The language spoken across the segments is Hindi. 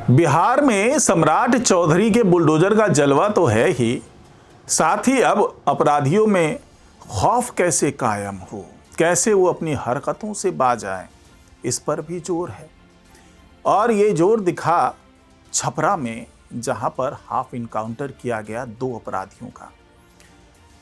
बिहार में सम्राट चौधरी के बुलडोजर का जलवा तो है ही, साथ ही अब अपराधियों में खौफ कैसे कायम हो, कैसे वो अपनी हरकतों से बाज आए, इस पर भी जोर है। और ये जोर दिखा छपरा में, जहां पर हाफ इनकाउंटर किया गया 2 अपराधियों का।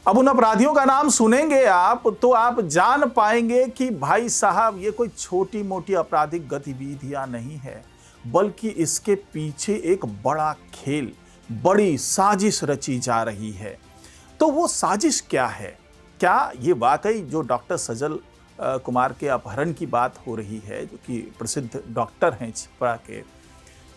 अब उन अपराधियों का नाम सुनेंगे आप तो आप जान पाएंगे कि भाई साहब ये कोई छोटी मोटी आपराधिक गतिविधियां नहीं है, बल्कि इसके पीछे एक बड़ा खेल, बड़ी साजिश रची जा रही है। तो वो साजिश क्या है? क्या ये वाकई जो डॉक्टर सजल कुमार के अपहरण की बात हो रही है, जो कि प्रसिद्ध डॉक्टर हैं छपरा के,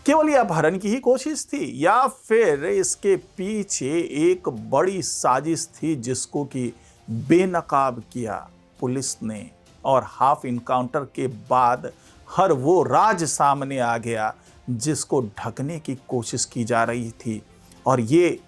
केवल ये अपहरण की ही कोशिश थी, या फिर इसके पीछे एक बड़ी साजिश थी जिसको कि बेनकाब किया पुलिस ने, और हाफ इनकाउंटर के बाद हर वो राज सामने आ गया जिसको ढकने की कोशिश की जा रही थी, और ये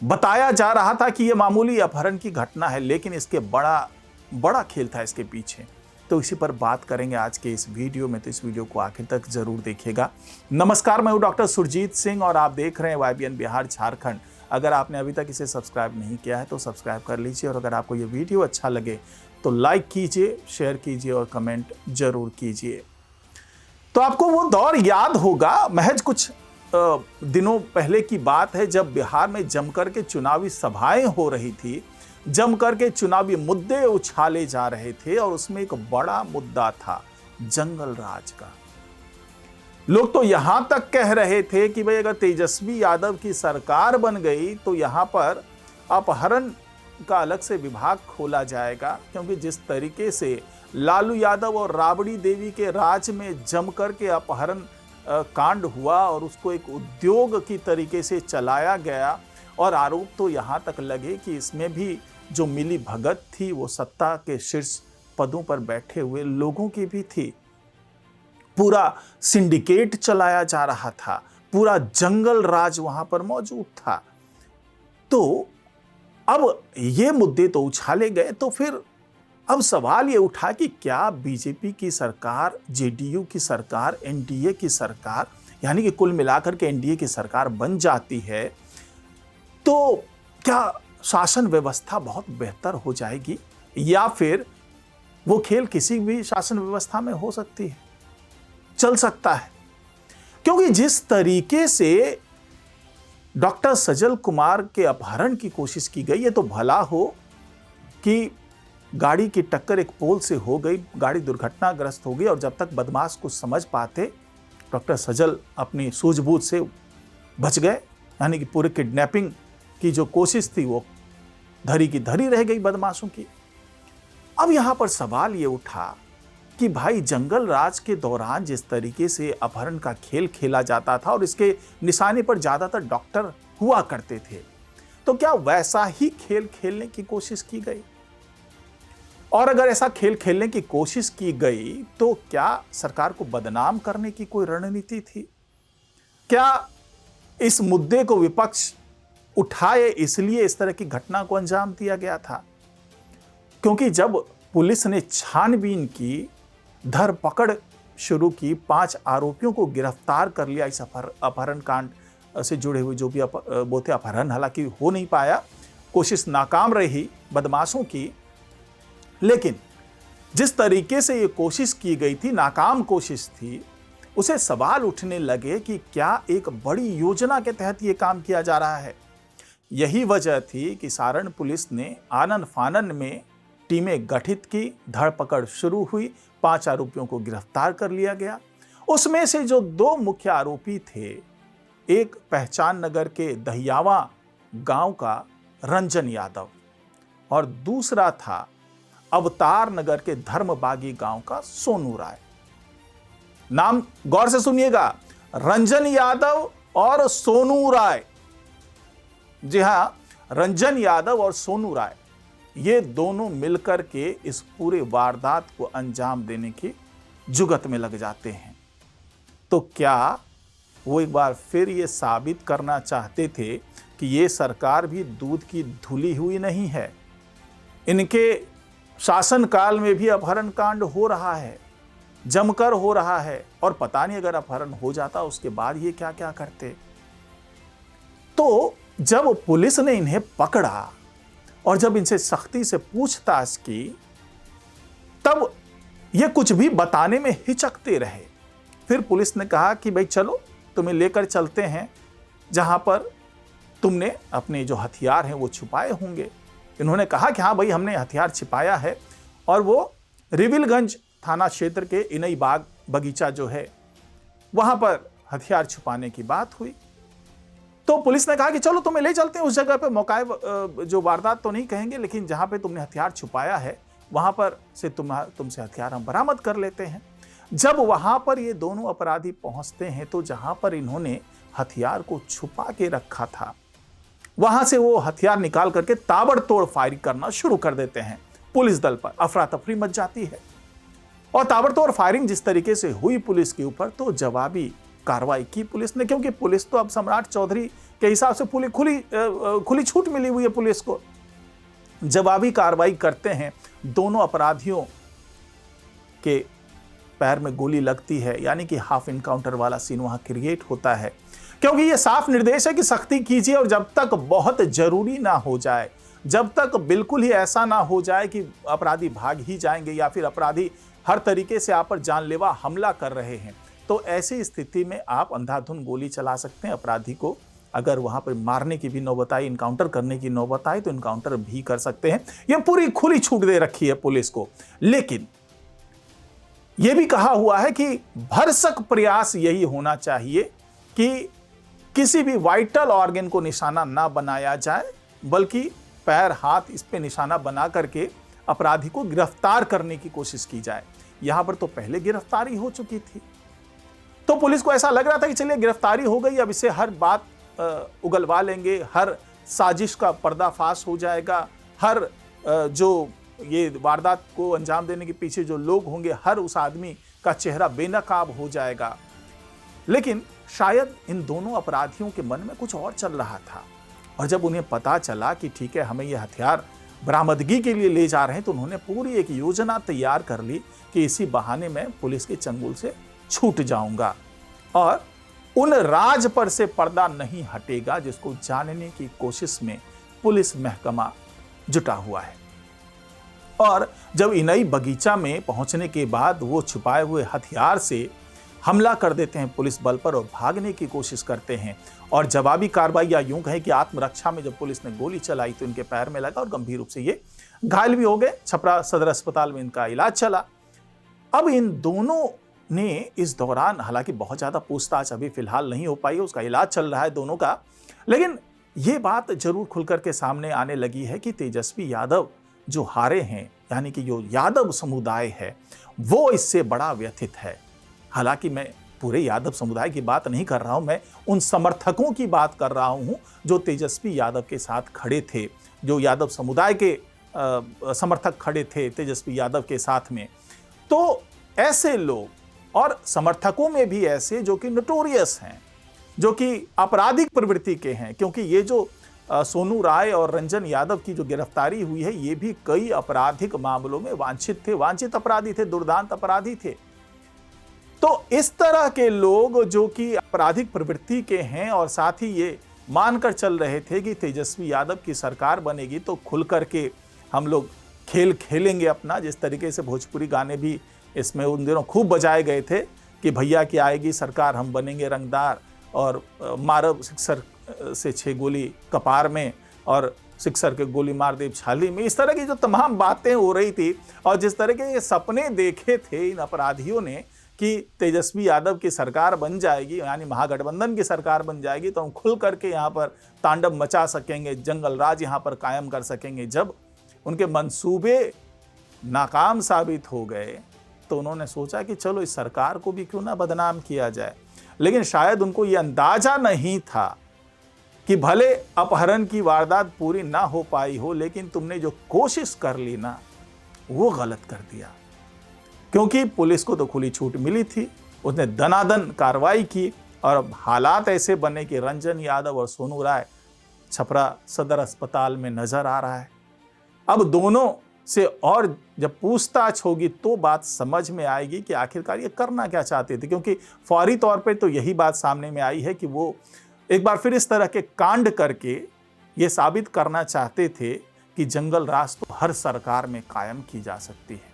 बताया जा रहा था कि ये मामूली अपहरण की घटना है, लेकिन इसके बड़ा खेल था इसके पीछे। तो इसी पर बात करेंगे आज के इस वीडियो में, तो इस वीडियो को आखिर तक जरूर देखिएगा। नमस्कार, मैं हूं डॉक्टर सुरजीत सिंह और आप देख रहे हैं YBN बिहार झारखंड। अगर आपने अभी तक इसे सब्सक्राइब नहीं किया है तो सब्सक्राइब कर लीजिए, और अगर आपको ये वीडियो अच्छा लगे तो लाइक कीजिए, शेयर कीजिए और कमेंट जरूर कीजिए। तो आपको वो दौर याद होगा, महज कुछ दिनों पहले की बात है, जब बिहार में जमकर के चुनावी सभाएं हो रही थी, जमकर के चुनावी मुद्दे उछाले जा रहे थे, और उसमें एक बड़ा मुद्दा था जंगल राज का। लोग तो यहां तक कह रहे थे कि भाई अगर तेजस्वी यादव की सरकार बन गई तो यहां पर अपहरण का अलग से विभाग खोला जाएगा, क्योंकि जिस तरीके से लालू यादव और राबड़ी देवी के राज में जमकर के अपहरण कांड हुआ और उसको एक उद्योग की तरीके से चलाया गया, और आरोप तो यहां तक लगे कि इसमें भी जो मिली भगत थी वो सत्ता के शीर्ष पदों पर बैठे हुए लोगों की भी थी। पूरा सिंडिकेट चलाया जा रहा था, पूरा जंगल राज वहां पर मौजूद था। तो अब ये मुद्दे तो उछाले गए, तो फिर अब सवाल ये उठा कि क्या बीजेपी की सरकार, जेडीयू की सरकार, एनडीए की सरकार, यानी कि कुल मिलाकर के एनडीए की सरकार बन जाती है तो क्या शासन व्यवस्था बहुत बेहतर हो जाएगी, या फिर वो खेल किसी भी शासन व्यवस्था में हो सकती है, चल सकता है? क्योंकि जिस तरीके से डॉक्टर सजल कुमार के अपहरण की कोशिश की गई, ये तो भला हो कि गाड़ी की टक्कर एक पोल से हो गई, गाड़ी दुर्घटनाग्रस्त हो गई, और जब तक बदमाश कुछ समझ पाते, डॉक्टर सजल अपनी सूझबूझ से बच गए, यानी कि पूरे किडनैपिंग की जो कोशिश थी वो धरी की धरी रह गई बदमाशों की। अब यहां पर सवाल ये उठा कि भाई जंगल राज के दौरान जिस तरीके से अपहरण का खेल खेला जाता था और इसके निशाने पर ज्यादातर डॉक्टर हुआ करते थे, तो क्या वैसा ही खेल खेलने की कोशिश की गई? और अगर ऐसा खेल खेलने की कोशिश की गई तो क्या सरकार को बदनाम करने की कोई रणनीति थी? क्या इस मुद्दे को विपक्ष उठाए इसलिए इस तरह की घटना को अंजाम दिया गया था? क्योंकि जब पुलिस ने छानबीन की, धरपकड़ शुरू की, 5 आरोपियों को गिरफ्तार कर लिया इस अपहरण कांड से जुड़े हुए, जो भी वो थे, अपहरण हालांकि हो नहीं पाया, कोशिश नाकाम रही बदमाशों की, लेकिन जिस तरीके से ये कोशिश की गई थी, नाकाम कोशिश थी, उसे सवाल उठने लगे कि क्या एक बड़ी योजना के तहत ये काम किया जा रहा है। यही वजह थी कि सारण पुलिस ने आनन फानन में टीमें गठित की, धरपकड़ शुरू हुई, 5 आरोपियों को गिरफ्तार कर लिया गया। उसमें से जो 2 मुख्य आरोपी थे, एक पहचान नगर के दहियावा गांव का रंजन यादव, और दूसरा था अवतार नगर के धर्मबागी गांव का सोनू राय। नाम गौर से सुनिएगा, रंजन यादव और सोनू राय। जी हां, रंजन यादव और सोनू राय, ये दोनों मिलकर के इस पूरे वारदात को अंजाम देने की जुगत में लग जाते हैं। तो क्या वो एक बार फिर ये साबित करना चाहते थे कि ये सरकार भी दूध की धुली हुई नहीं है, इनके शासन काल में भी अपहरण कांड हो रहा है, जमकर हो रहा है और पता नहीं अगर अपहरण हो जाता उसके बाद ये क्या क्या करते। तो जब पुलिस ने इन्हें पकड़ा और जब इनसे सख्ती से पूछताछ की, तब ये कुछ भी बताने में हिचकते रहे। फिर पुलिस ने कहा कि भाई चलो तुम्हें लेकर चलते हैं जहां पर तुमने अपने जो हथियार हैं वो छुपाए होंगे। इन्होंने कहा कि हाँ भाई हमने हथियार छिपाया है, और वो रिविलगंज थाना क्षेत्र के इनई बाग बगीचा जो है वहां पर हथियार छुपाने की बात हुई। तो पुलिस ने कहा कि चलो तुम्हें ले चलते हैं उस जगह पे, मौका जो वारदात तो नहीं कहेंगे लेकिन जहां पे तुमने हथियार छुपाया है वहां पर से तुमसे हथियार हम बरामद कर लेते हैं। जब वहां पर ये दोनों अपराधी पहुंचते हैं तो जहां पर इन्होंने हथियार को छुपा के रखा था वहां से वो हथियार निकाल करके ताबड़तोड़ फायरिंग करना शुरू कर देते हैं। पुलिस दल पर अफरा तफरी मच जाती है और ताबड़तोड़ फायरिंग जिस तरीके से हुई पुलिस के ऊपर, तो जवाबी कार्रवाई की पुलिस ने, क्योंकि पुलिस तो अब सम्राट चौधरी के हिसाब से खुली छूट मिली हुई है पुलिस को। जवाबी कार्रवाई करते हैं, दोनों अपराधियों के पैर में गोली लगती है, यानी कि हाफ इनकाउंटर वाला सीन वहां क्रिएट होता है। क्योंकि यह साफ निर्देश है कि सख्ती कीजिए और जब तक बहुत जरूरी ना हो जाए, जब तक बिल्कुल ही ऐसा ना हो जाए कि अपराधी भाग ही जाएंगे या फिर अपराधी हर तरीके से आप पर जानलेवा हमला कर रहे हैं, तो ऐसी स्थिति में आप अंधाधुंध गोली चला सकते हैं अपराधी को। अगर वहां पर मारने की भी नौबत आई, इनकाउंटर करने की नौबत आई, तो इनकाउंटर भी कर सकते हैं। यह पूरी खुली छूट दे रखी है पुलिस को। लेकिन यह भी कहा हुआ है कि भरसक प्रयास यही होना चाहिए कि किसी भी वाइटल ऑर्गन को निशाना ना बनाया जाए, बल्कि पैर हाथ इस पे निशाना बना करके अपराधी को गिरफ्तार करने की कोशिश की जाए। यहां पर तो पहले गिरफ्तारी हो चुकी थी, तो पुलिस को ऐसा लग रहा था कि चलिए गिरफ्तारी हो गई, अब इसे हर बात उगलवा लेंगे, हर साजिश का पर्दाफाश हो जाएगा, हर जो ये वारदात को अंजाम देने के पीछे जो लोग होंगे, हर उस आदमी का चेहरा बेनकाब हो जाएगा। लेकिन शायद इन दोनों अपराधियों के मन में कुछ और चल रहा था, और जब उन्हें पता चला कि ठीक है हमें यह हथियार बरामदगी के लिए ले जा रहे हैं, तो उन्होंने पूरी एक योजना तैयार कर ली कि इसी बहाने में पुलिस के चंगुल से छूट जाऊंगा और उन राज पर से पर्दा नहीं हटेगा जिसको जानने की कोशिश में पुलिस महकमा जुटा हुआ है। और जब इनई बगीचा में पहुंचने के बाद वो छुपाए हुए हथियार से हमला कर देते हैं पुलिस बल पर और भागने की कोशिश करते हैं। और जवाबी कार्रवाई या यूं कहें कि आत्मरक्षा में जब पुलिस ने गोली चलाई तो इनके पैर में लगा और गंभीर रूप से ये घायल भी हो गए। छपरा सदर अस्पताल में इनका इलाज चला। अब इन दोनों ने इस दौरान, हालांकि बहुत ज्यादा पूछताछ अभी फिलहाल नहीं हो पाई, उसका इलाज चल रहा है दोनों का, लेकिन ये बात जरूर खुलकर के सामने आने लगी है कि तेजस्वी यादव जो हारे हैं, यानी कि जो यादव समुदाय है, वो इससे बड़ा व्यथित है। हालांकि मैं पूरे यादव समुदाय की बात नहीं कर रहा हूं, मैं उन समर्थकों की बात कर रहा हूं जो तेजस्वी यादव के साथ खड़े थे, जो यादव समुदाय के समर्थक खड़े थे तेजस्वी यादव के साथ में। तो ऐसे लोग और समर्थकों में भी ऐसे जो कि नोटोरियस हैं, जो कि आपराधिक प्रवृत्ति के हैं, क्योंकि ये जो सोनू राय और रंजन यादव की जो गिरफ्तारी हुई है, ये भी कई आपराधिक मामलों में वांछित अपराधी थे, दुर्दांत अपराधी थे। तो इस तरह के लोग जो कि आपराधिक प्रवृत्ति के हैं और साथ ही ये मानकर चल रहे थे कि तेजस्वी यादव की सरकार बनेगी तो खुल करके हम लोग खेल खेलेंगे अपना, जिस तरीके से भोजपुरी गाने भी इसमें उन दिनों खूब बजाए गए थे कि भैया की आएगी सरकार, हम बनेंगे रंगदार, और मारब सिक्सर से 6 गोली कपार में और सिक्सर के गोली मार दे छाली में। इस तरह की जो तमाम बातें हो रही थी और जिस तरह के ये सपने देखे थे इन अपराधियों ने कि तेजस्वी यादव की सरकार बन जाएगी, यानी महागठबंधन की सरकार बन जाएगी, तो हम खुल करके यहाँ पर तांडव मचा सकेंगे, जंगल राज यहाँ पर कायम कर सकेंगे। जब उनके मंसूबे नाकाम साबित हो गए तो उन्होंने सोचा कि चलो इस सरकार को भी क्यों ना बदनाम किया जाए। लेकिन शायद उनको ये अंदाजा नहीं था कि भले अपहरण की वारदात पूरी ना हो पाई हो, लेकिन तुमने जो कोशिश कर ली ना, वो गलत कर दिया। क्योंकि पुलिस को तो खुली छूट मिली थी, उसने दनादन कार्रवाई की और अब हालात ऐसे बने कि रंजन यादव और सोनू राय छपरा सदर अस्पताल में नजर आ रहा है। अब दोनों से और जब पूछताछ होगी तो बात समझ में आएगी कि आखिरकार ये करना क्या चाहते थे, क्योंकि फौरी तौर पे तो यही बात सामने में आई है कि वो एक बार फिर इस तरह के कांड करके ये साबित करना चाहते थे कि जंगल राज तो हर सरकार में कायम की जा सकती है।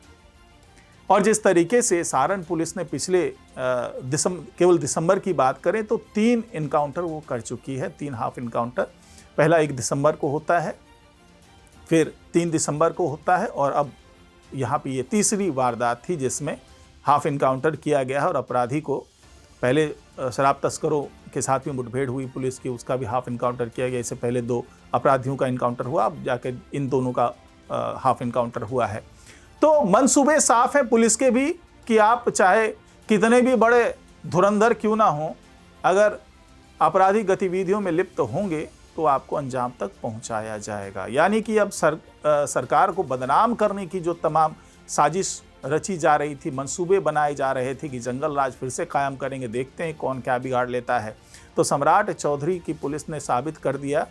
और जिस तरीके से सारण पुलिस ने पिछले केवल दिसंबर की बात करें तो 3 इनकाउंटर वो कर चुकी है, 3 हाफ इनकाउंटर। पहला 1 दिसंबर को होता है, फिर 3 दिसंबर को होता है, और अब यहाँ पे ये तीसरी वारदात थी जिसमें हाफ इनकाउंटर किया गया है। और अपराधी को पहले शराब तस्करों के साथ भी मुठभेड़ हुई पुलिस की, उसका भी हाफ इनकाउंटर किया गया। इससे पहले 2 अपराधियों का इनकाउंटर हुआ, अब जाके इन दोनों का हाफ इनकाउंटर हुआ है। तो मंसूबे साफ हैं पुलिस के भी कि आप चाहे कितने भी बड़े धुरंधर क्यों ना हों, अगर आपराधिक गतिविधियों में लिप्त होंगे तो आपको अंजाम तक पहुंचाया जाएगा। यानी कि अब सरकार को बदनाम करने की जो तमाम साजिश रची जा रही थी, मंसूबे बनाए जा रहे थे कि जंगल राज फिर से कायम करेंगे, देखते हैं कौन क्या बिगाड़ लेता है, तो सम्राट चौधरी की पुलिस ने साबित कर दिया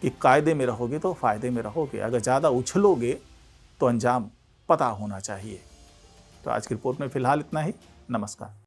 कि कायदे में रहोगे तो फायदे में रहोगे, अगर ज़्यादा उछलोगे तो अंजाम पता होना चाहिए। तो आज की रिपोर्ट में फिलहाल इतना ही। नमस्कार।